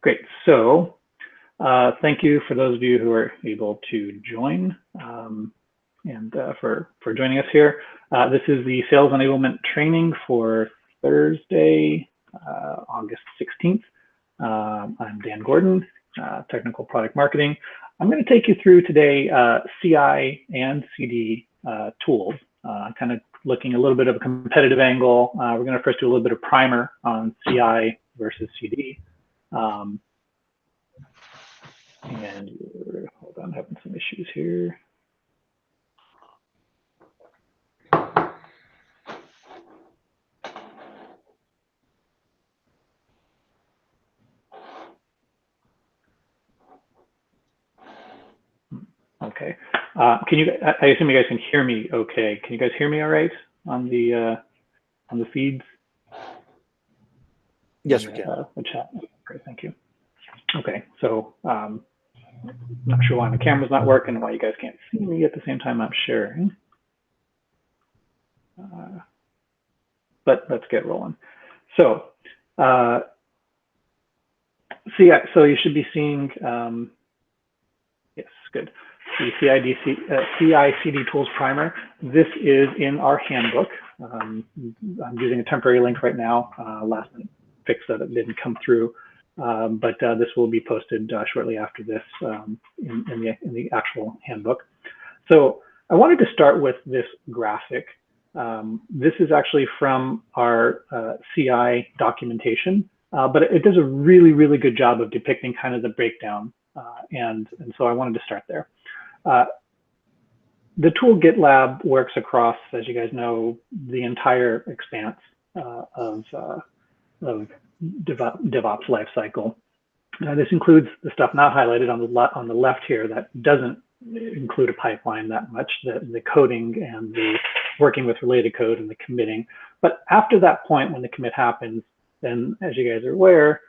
Great. So thank you for those of you who are able to join and for joining us here. This is the Sales Enablement training for Thursday, August 16th. I'm Dan Gordon, Technical Product Marketing. I'm going to take you through today CI and CD tools, kind of looking a little bit of a competitive angle. We're going to first do a little bit of primer on CI versus CD. And hold on, I'm having some issues here. Okay. Can you? I assume you guys can hear me. Okay. Can you guys hear me all right on the feeds? Yes, we can. The chat. Great. Thank you. Okay. So not sure why my camera's not working and why you guys can't see me at the same time I'm sharing. But let's get rolling. So so you should be seeing. Yes, good. The CI/CD tools primer. This is in our handbook. I'm using a temporary link right now. Last minute fix that it didn't come through, but this will be posted shortly after this in the actual handbook. So I wanted to start with this graphic. This is actually from our CI documentation, but it does a really, really good job of depicting kind of the breakdown. And so I wanted to start there. The tool GitLab works across, as you guys know, the entire expanse of DevOps lifecycle. This includes the stuff not highlighted on the left here that doesn't include a pipeline that much, the coding and the working with related code and the committing. But after that point, when the commit happens, then as you guys are aware,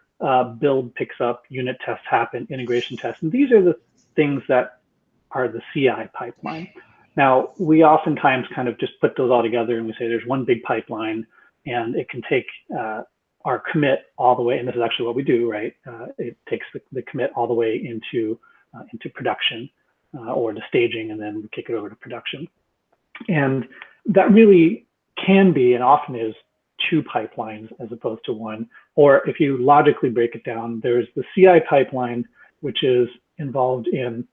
build picks up, unit tests happen, integration tests, and these are the things that are the CI pipeline. Now, we oftentimes kind of just put those all together and we say there's one big pipeline and it can take our commit all the way, and this is actually what we do, right? It takes the commit all the way into production or the staging, and then we kick it over to production. And that really can be and often is two pipelines as opposed to one. Or if you logically break it down, there's the CI pipeline, which is involved in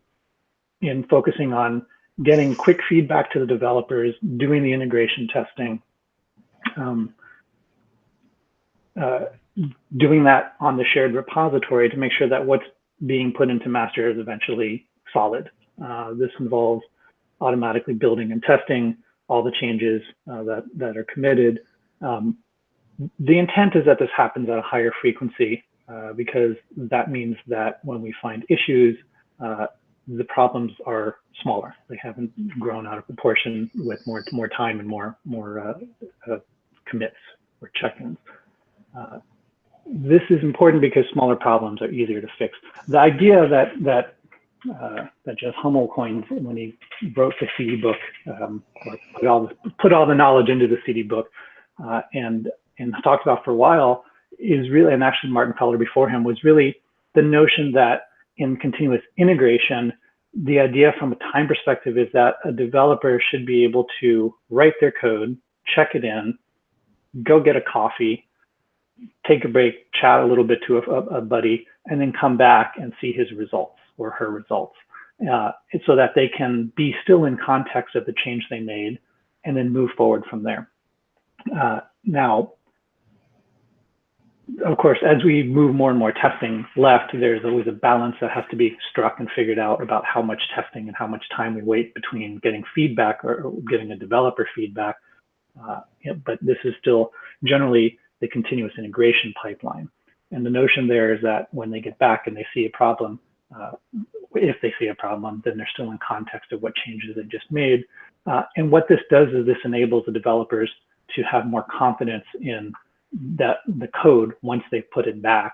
focusing on getting quick feedback to the developers, doing the integration testing, doing that on the shared repository to make sure that what's being put into master is eventually solid. This involves automatically building and testing all the changes that are committed. The intent is that this happens at a higher frequency because that means that when we find issues, the problems are smaller. They haven't grown out of proportion with more time and more commits or check-ins. This is important because smaller problems are easier to fix. The idea that Jeff Hummel coined when he wrote the CD book, or put all the knowledge into the CD book, and talked about for a while, is really, and actually Martin Feller before him, was really the notion that in continuous integration, the idea from a time perspective is that a developer should be able to write their code, check it in, go get a coffee, take a break, chat a little bit to a buddy, and then come back and see his results or her results, so that they can be still in context of the change they made and then move forward from there. Now, of course, as we move more and more testing left, there's always a balance that has to be struck and figured out about how much testing and how much time we wait between getting feedback or getting a developer feedback. But this is still generally the continuous integration pipeline. And the notion there is that when they get back and they see a problem, if they see a problem, then they're still in context of what changes they just made. And what this does is this enables the developers to have more confidence in the code once they put it back,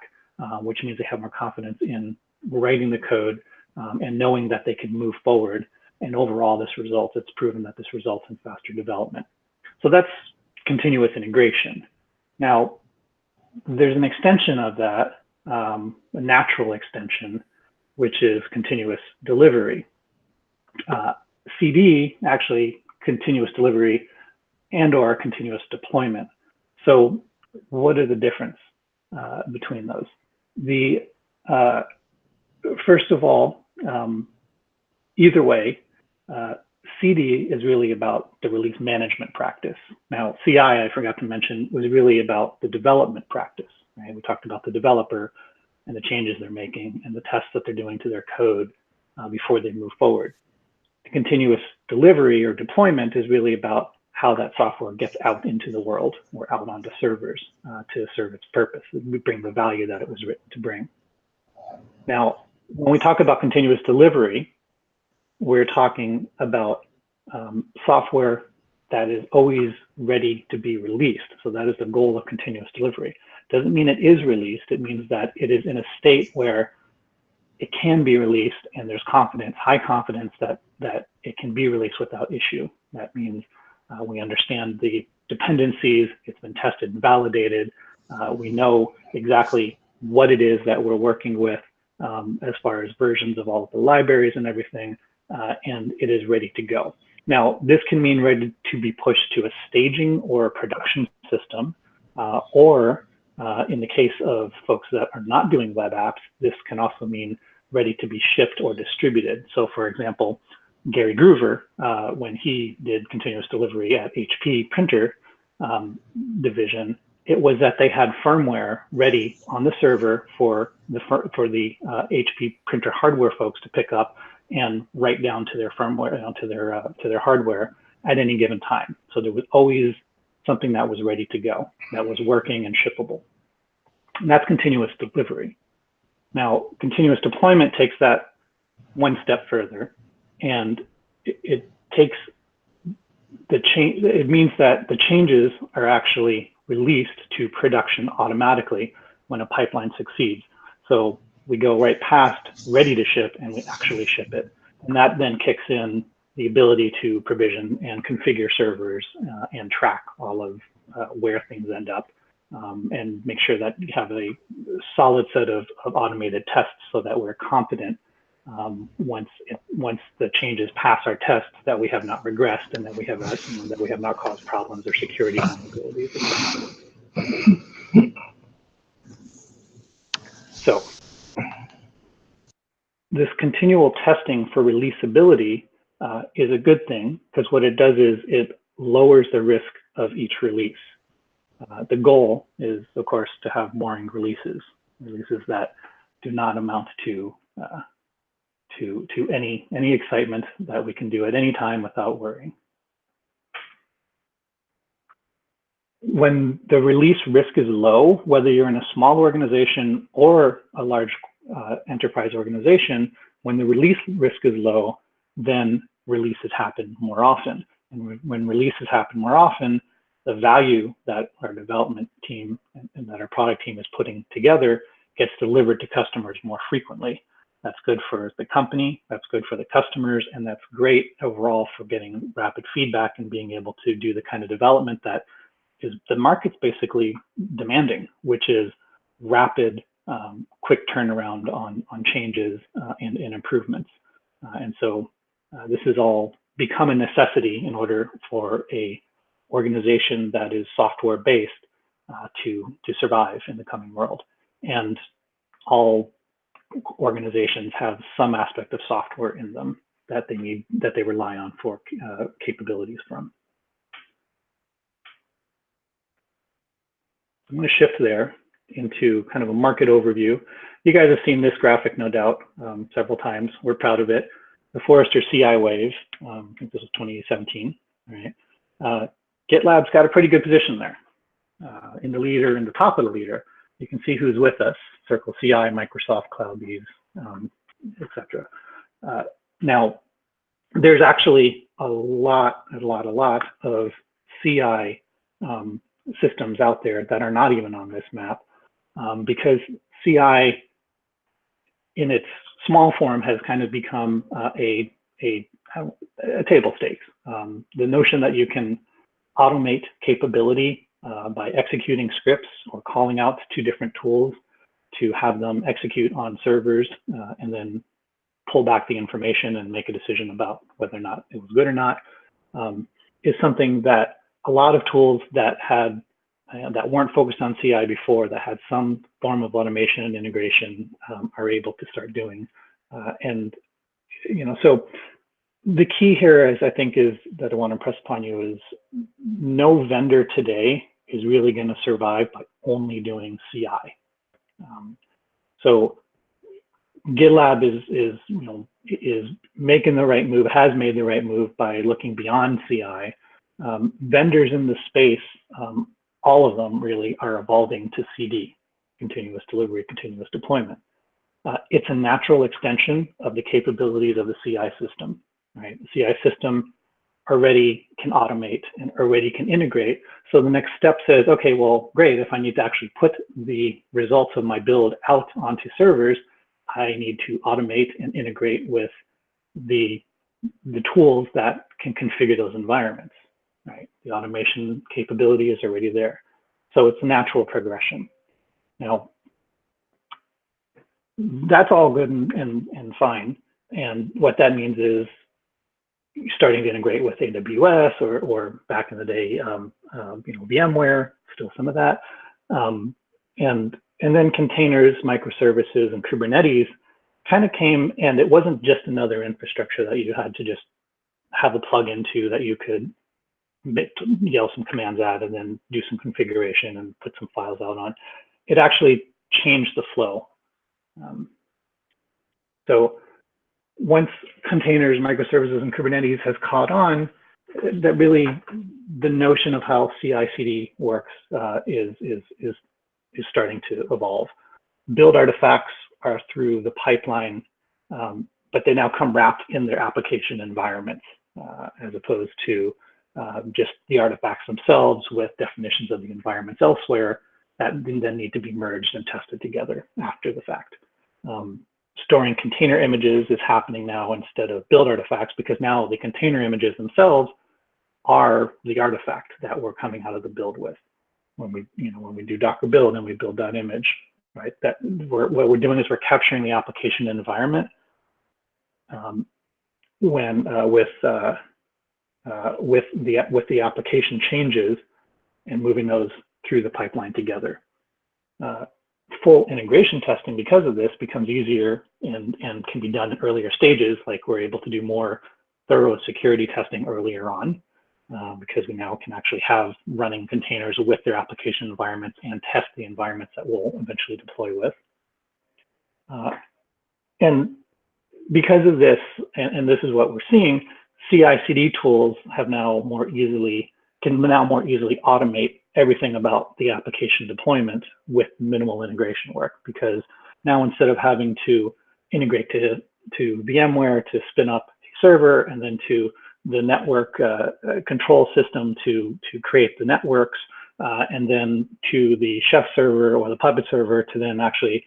which means they have more confidence in writing the code and knowing that they can move forward. And overall, this results, it's proven that this results in faster development. So that's continuous integration. Now, there's an extension of that a natural extension, which is continuous delivery. CD, actually continuous delivery and or continuous deployment. So what are the difference between those? First of all, either way, CD is really about the release management practice. Now, CI, I forgot to mention, was really about the development practice. Right? We talked about the developer and the changes they're making and the tests that they're doing to their code before they move forward. The continuous delivery or deployment is really about how that software gets out into the world or out onto servers to serve its purpose. We bring the value that it was written to bring. Now, when we talk about continuous delivery, we're talking about software that is always ready to be released. So that is the goal of continuous delivery. Doesn't mean it is released. It means that it is in a state where it can be released and there's confidence, high confidence that it can be released without issue. That means we understand the dependencies, it's been tested and validated. We know exactly what it is that we're working with as far as versions of all of the libraries and everything, and it is ready to go. Now, this can mean ready to be pushed to a staging or a production system, or in the case of folks that are not doing web apps, this can also mean ready to be shipped or distributed. So for example, Gary Groover, when he did continuous delivery at HP printer division, it was that they had firmware ready on the server for the HP printer hardware folks to pick up and write down to their firmware, to their hardware at any given time. So there was always something that was ready to go, that was working and shippable. And that's continuous delivery. Now, continuous deployment takes that one step further, and it takes the change. It means that the changes are actually released to production automatically when a pipeline succeeds. So we go right past ready to ship and we actually ship it. And that then kicks in the ability to provision and configure servers and track all of where things end up and make sure that you have a solid set of automated tests so that we're confident once the changes pass our tests that we have not regressed and that we have not caused problems or security vulnerabilities. So this continual testing for releasability is a good thing, because what it does is it lowers the risk of each release. The goal is, of course, to have boring releases that do not amount to any excitement, that we can do at any time without worrying. When the release risk is low, whether you're in a small organization or a large enterprise organization, when the release risk is low, then releases happen more often. And when releases happen more often, the value that our development team and that our product team is putting together gets delivered to customers more frequently. That's good for the company, that's good for the customers, and that's great overall for getting rapid feedback and being able to do the kind of development that is the market's basically demanding, which is rapid, quick turnaround on changes and improvements. And so this has all become a necessity in order for a organization that is software based to survive in the coming world. And all organizations have some aspect of software in them that they need, that they rely on for capabilities from. I'm going to shift there into kind of a market overview. You guys have seen this graphic, no doubt, several times. We're proud of it. The Forrester CI wave, I think this was 2017, right? GitLab's got a pretty good position there. In the leader, in the top of the leader, you can see who's with us: Circle CI, Microsoft, CloudBees, etc. Now, there's actually a lot of CI systems out there that are not even on this map, because CI in its small form has kind of become a table stakes. The notion that you can automate capability by executing scripts or calling out to different tools to have them execute on servers and then pull back the information and make a decision about whether or not it was good or not, is something that a lot of tools that had that weren't focused on CI before, that had some form of automation and integration, are able to start doing. And so the key here is, I think, is that I want to impress upon you is no vendor today is really going to survive by only doing CI. So GitLab is making the right move, has made the right move by looking beyond CI. Vendors in the space, all of them really are evolving to CD, continuous delivery, continuous deployment. It's a natural extension of the capabilities of the CI system, right? The CI system already can automate and already can integrate. So the next step says, okay, well, great. If I need to actually put the results of my build out onto servers, I need to automate and integrate with the tools that can configure those environments, right? The automation capability is already there. So it's a natural progression. Now, that's all good and fine. And what that means is starting to integrate with AWS or back in the day, VMware, still some of that. And then containers, microservices, and Kubernetes kind of came, and it wasn't just another infrastructure that you had to just have a plug into that you could yell some commands at and then do some configuration and put some files out on. It actually changed the flow. So once containers, microservices, and Kubernetes has caught on, that really the notion of how CI/CD works is starting to evolve. Build artifacts are through the pipeline, but they now come wrapped in their application environments as opposed to just the artifacts themselves with definitions of the environments elsewhere that then need to be merged and tested together after the fact. Storing container images is happening now instead of build artifacts, because now the container images themselves are the artifact that we're coming out of the build with. When we do Docker build and we build that image, right? What we're doing is we're capturing the application environment with the application changes and moving those through the pipeline together. Full integration testing, because of this, becomes easier and can be done in earlier stages. Like we're able to do more thorough security testing earlier on because we now can actually have running containers with their application environments and test the environments that we'll eventually deploy with. And because of this, and this is what we're seeing, CI/CD tools have now can now more easily automate everything about the application deployment with minimal integration work, because now instead of having to integrate to VMware to spin up a server and then to the network control system to create the networks and then to the chef server or the puppet server to then actually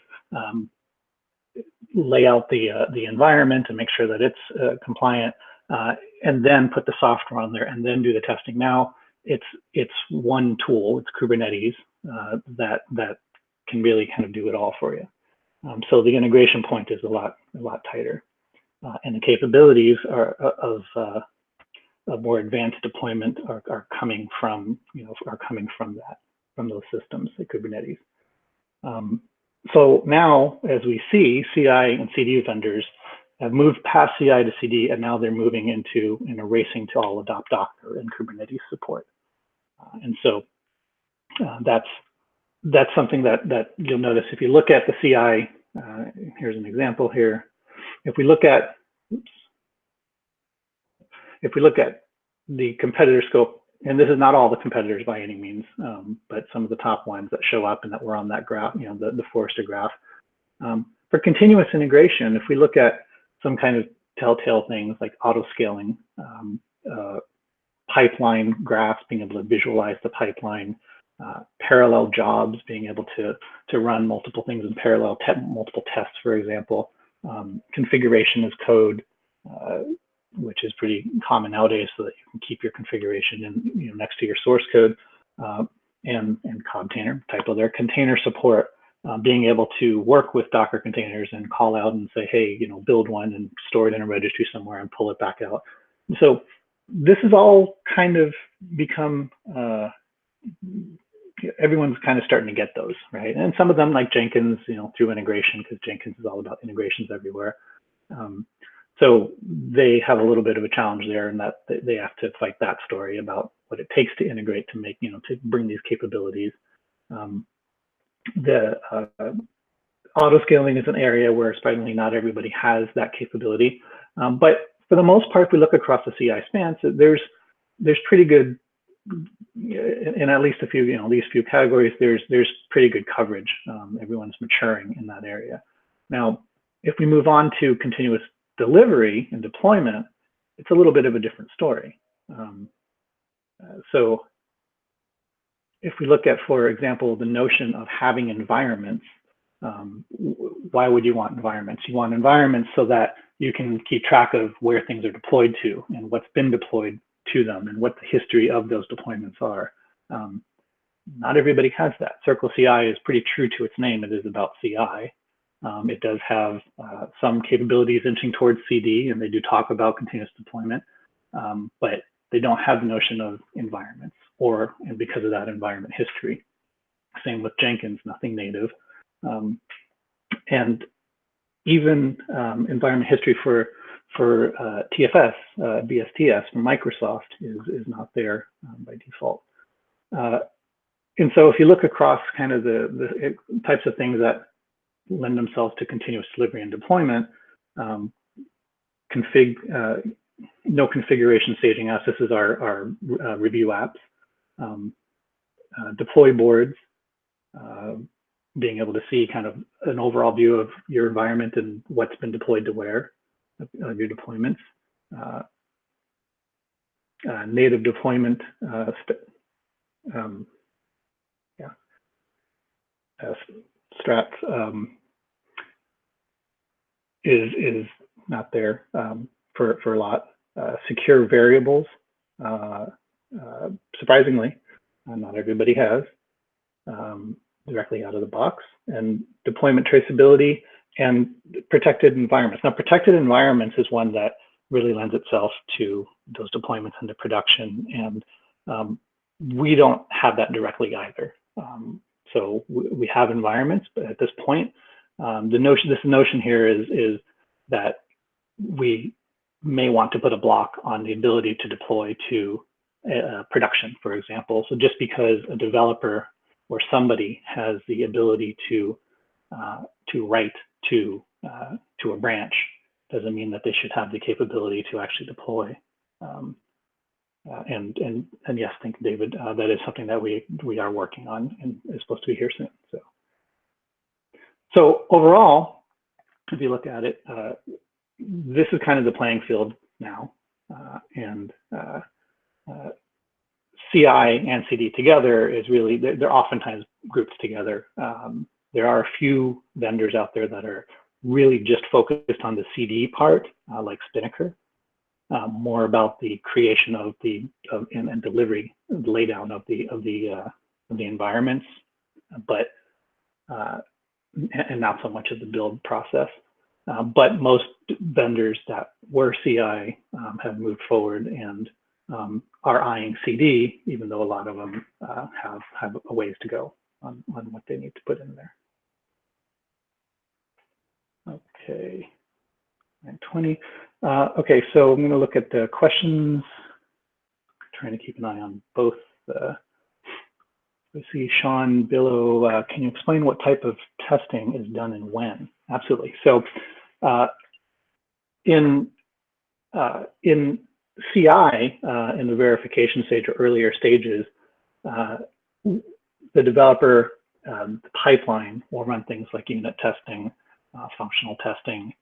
lay out the environment and make sure that it's compliant and then put the software on there and then do the testing. Now it's one tool, it's Kubernetes that can really kind of do it all for you. So the integration point is a lot tighter, and the capabilities of more advanced deployment are coming from those systems, the Kubernetes. So now, as we see, CI and CD vendors have moved past CI to CD, and now they're moving into racing to all adopt Docker and Kubernetes support. And so that's something that you'll notice if you look at the CI. Here's an example here. If we look at the competitor scope, and this is not all the competitors by any means, but some of the top ones that show up and that were on that graph, the Forrester graph. For continuous integration, if we look at some kind of telltale things like auto scaling, pipeline graphs, being able to visualize the pipeline, parallel jobs, being able to run multiple things in parallel, multiple tests, for example, configuration as code, which is pretty common nowadays, so that you can keep your configuration in next to your source code, and container type of their container support. being able to work with Docker containers and call out and say, hey, build one and store it in a registry somewhere and pull it back out. So this is all kind of become, everyone's kind of starting to get those, right? And some of them, like Jenkins, through integration, because Jenkins is all about integrations everywhere. So they have a little bit of a challenge there, in that they have to fight that story about what it takes to integrate, to make, to bring these capabilities. The auto scaling is an area where surprisingly not everybody has that capability. But for the most part, if we look across the CI span, so there's pretty good, in at least a few, these few categories, there's pretty good coverage. Everyone's maturing in that area. Now, if we move on to continuous delivery and deployment, it's a little bit of a different story. So if we look at, for example, the notion of having environments, why would you want environments? You want environments so that you can keep track of where things are deployed to and what's been deployed to them and what the history of those deployments are. Not everybody has that. Circle CI is pretty true to its name. It is about CI. It does have some capabilities inching towards CD, and they do talk about continuous deployment, but they don't have the notion of environments, and because of that, environment history. Same with Jenkins, nothing native. And even environment history for TFS, BSTS from Microsoft is not there by default. And so if you look across kind of the types of things that lend themselves to continuous delivery and deployment, no configuration staging apps. This is our review apps. Deploy boards, being able to see kind of an overall view of your environment and what's been deployed to where of your deployments. Native deployment, strats is not there for a lot. Secure variables, surprisingly, not everybody has directly out of the box. And deployment traceability and protected environments. Now, protected environments is one that really lends itself to those deployments into production, and we don't have that directly either. So we have environments, but at this point, this notion here is that we may want to put a block on the ability to deploy to production, for example. So just because a developer or somebody has the ability to write to a branch doesn't mean that they should have the capability to actually deploy. And yes, thank you, David. That is something that we are working on and is supposed to be here soon. So overall, if you look at it, this is kind of the playing field now, and CI and CD together is really, they're oftentimes grouped together. There are a few vendors out there that are really just focused on the CD part, like Spinnaker, more about the creation of and delivery, the laydown of the environments, but and not so much of the build process. But most vendors that were CI have moved forward and are eyeing CD, even though a lot of them have a ways to go on what they need to put in there. Okay, 9:20. Okay, so I'm going to look at the questions. Trying to keep an eye on both. We see Sean Billow. Can you explain what type of testing is done and when? Absolutely. So in CI, in the verification stage or earlier stages, the developer pipeline will run things like unit testing, functional testing.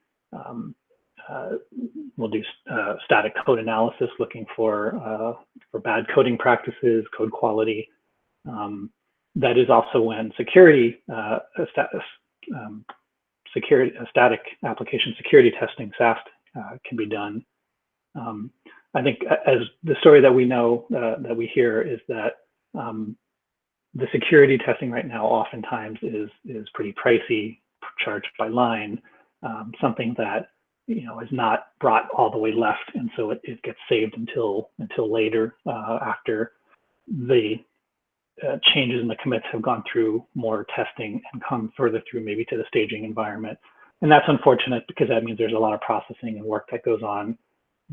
We'll do static code analysis, looking for bad coding practices, code quality. That is also when security, static application security testing, SAST, can be done. I think as the story that we know, that we hear, is that the security testing right now oftentimes is pretty pricey, charged by line, something that is not brought all the way left, and so it gets saved until later, after the changes in the commits have gone through more testing and come further through maybe to the staging environment. And that's unfortunate, because that means there's a lot of processing and work that goes on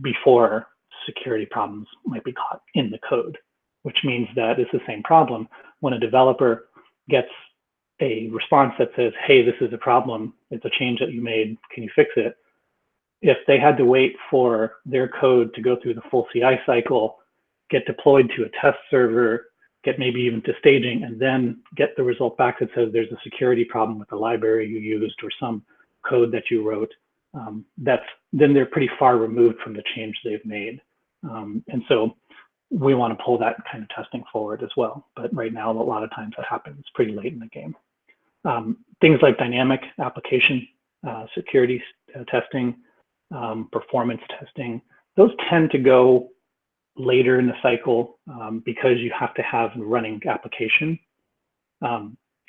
before security problems might be caught in the code, which means that it's the same problem. When a developer gets a response that says, hey, this is a problem, it's a change that you made, can you fix it? If they had to wait for their code to go through the full CI cycle, get deployed to a test server, get maybe even to staging, and then get the result back that says there's a security problem with the library you used or some code that you wrote, then they're pretty far removed from the change they've made. And so we want to pull that kind of testing forward as well. But right now, a lot of times that happens pretty late in the game. Things like dynamic application security testing, performance testing, those tend to go later in the cycle, because you have to have a running application.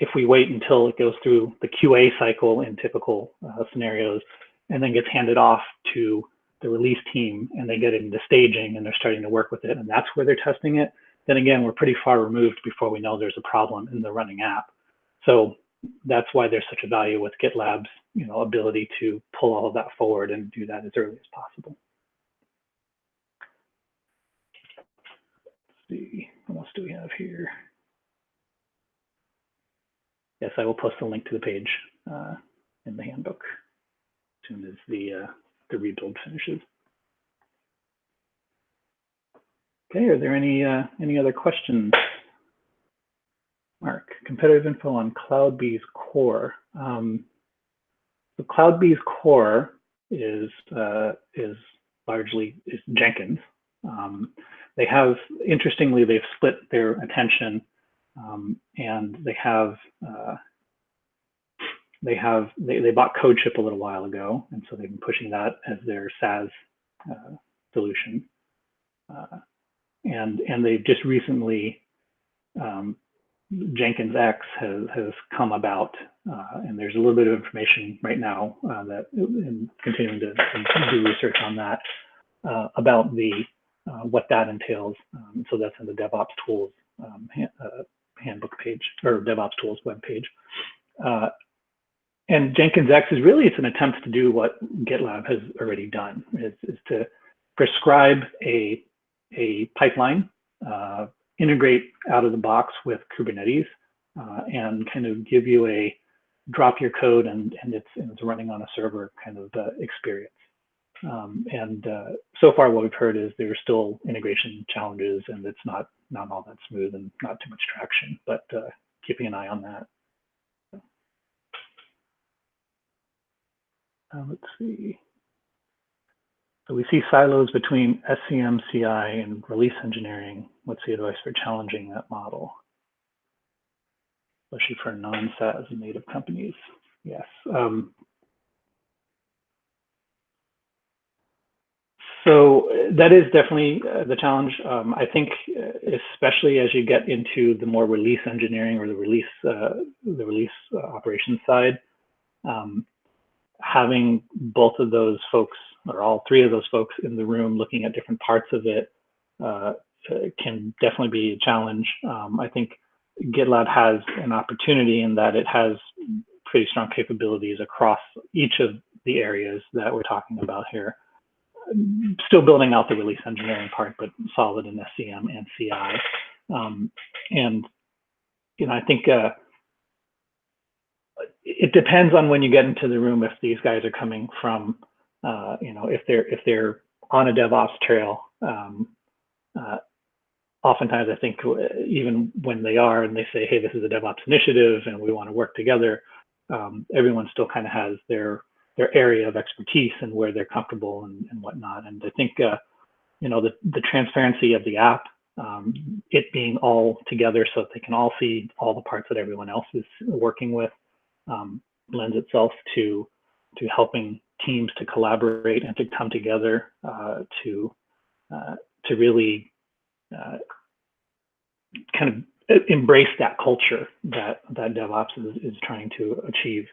If we wait until it goes through the QA cycle in typical scenarios, and then gets handed off to the release team, and they get it into staging and they're starting to work with it, and that's where they're testing it, then again, we're pretty far removed before we know there's a problem in the running app. So that's why there's such a value with GitLab's ability to pull all of that forward and do that as early as possible. Let's see, what else do we have here? Yes, I will post a link to the page in the handbook as soon as the rebuild finishes. Okay, are there any other questions? Mark, competitive info on CloudBees core. The CloudBees core is largely Jenkins. They have, interestingly, they've split their attention, and they bought CodeShip a little while ago, and so they've been pushing that as their SaaS solution. And they've just recently, Jenkins X has come about, and there's a little bit of information right now that I'm continuing to do research on that, about what that entails. So that's in the DevOps Tools handbook page, or DevOps Tools web page. And Jenkins X is really, it's an attempt to do what GitLab has already done, is to prescribe a pipeline, integrate out of the box with Kubernetes, and kind of give you a drop your code and it's running on a server kind of experience. And so far what we've heard is there's still integration challenges, and it's not all that smooth and not too much traction, but keeping an eye on that. Let's see. So we see silos between SCM, CI, and release engineering. What's the advice for challenging that model, especially for non-SaaS native companies? Yes. So that is definitely the challenge. I think, especially as you get into the more release engineering or the release operations side, having both of those folks, or all three of those folks in the room looking at different parts of it, can definitely be a challenge. I think GitLab has an opportunity in that it has pretty strong capabilities across each of the areas that we're talking about here. Still building out the release engineering part, but solid in SCM and CI. And I think it depends on when you get into the room if these guys are coming from, if they're on a DevOps trail. Oftentimes, I think even when they are and they say, hey, this is a DevOps initiative and we want to work together, everyone still kind of has their area of expertise and where they're comfortable and whatnot. And I think, the transparency of the app, it being all together so that they can all see all the parts that everyone else is working with, lends itself to helping teams to collaborate and to come together to really kind of embrace that culture that DevOps is trying to achieve.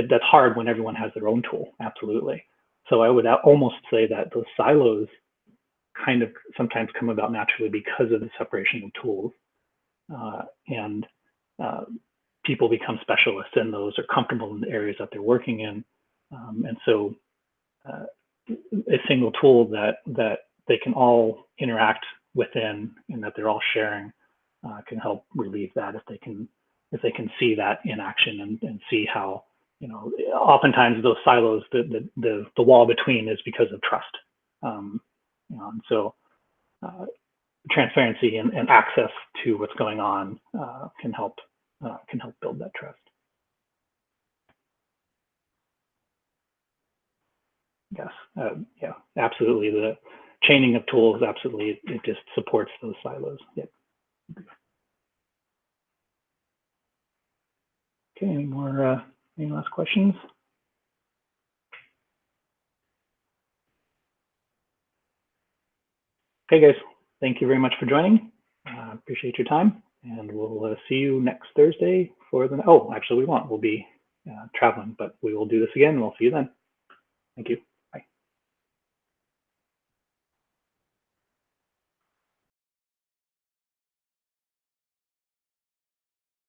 That's hard when everyone has their own tool, absolutely. So I would almost say that those silos kind of sometimes come about naturally because of the separation of tools. And people become specialists in those or comfortable in the areas that they're working in. And so a single tool that they can all interact within and that they're all sharing can help relieve that if they can see that in action and see how, oftentimes those silos, the wall between is because of trust. And so transparency and access to what's going on can help build that trust. Yes, yeah, absolutely. The chaining of tools, absolutely, it just supports those silos. Yep. Okay, any last questions? Okay, guys, thank you very much for joining. Appreciate your time, and we'll see you next Thursday for the. Oh, actually, we won't. We'll be traveling, but we will do this again. And we'll see you then. Thank you.